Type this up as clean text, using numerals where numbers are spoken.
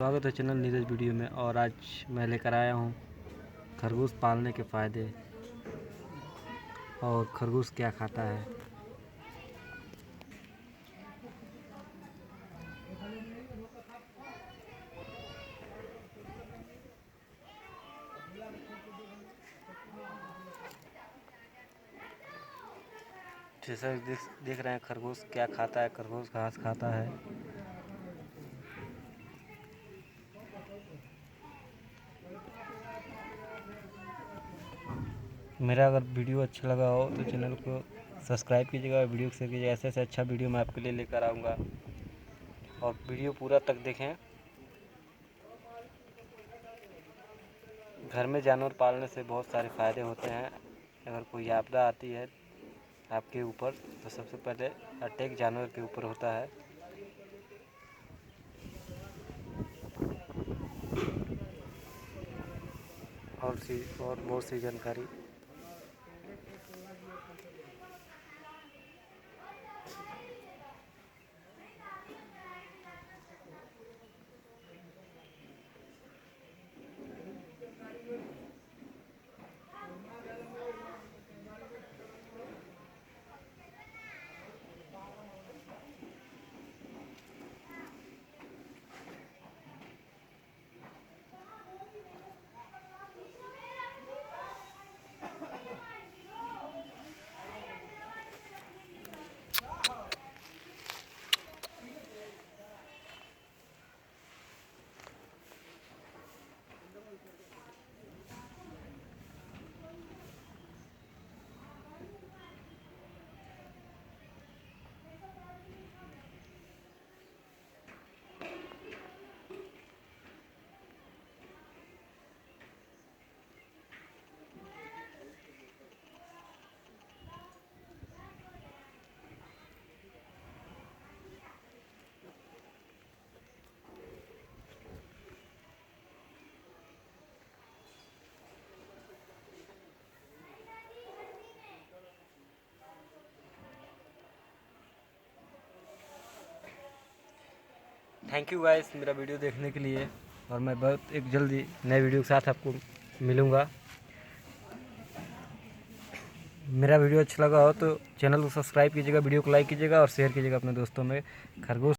स्वागत है channel Neeraj video में। और आज मैं लेकर आया हूँ खरगोश पालने के फ़ायदे और खरगोश क्या खाता है। जैसा देख रहे हैं खरगोश क्या खाता है। खरगोश घास खाता है। मेरा अगर वीडियो अच्छा लगा हो तो चैनल को सब्सक्राइब कीजिएगा, वीडियो को शेयर कीजिएगा। ऐसे ऐसे अच्छा वीडियो मैं आपके लिए लेकर आऊँगा और वीडियो पूरा तक देखें। घर में जानवर पालने से बहुत सारे फ़ायदे होते हैं। अगर कोई आपदा आती है आपके ऊपर तो सबसे पहले अटैक जानवर के ऊपर होता है। और बहुत सी जानकारी। थैंक यू गाइस मेरा वीडियो देखने के लिए। और मैं बहुत एक जल्दी नए वीडियो के साथ आपको मिलूँगा। मेरा वीडियो अच्छा लगा हो तो चैनल को सब्सक्राइब कीजिएगा, वीडियो को लाइक कीजिएगा और शेयर कीजिएगा अपने दोस्तों में। खरगोश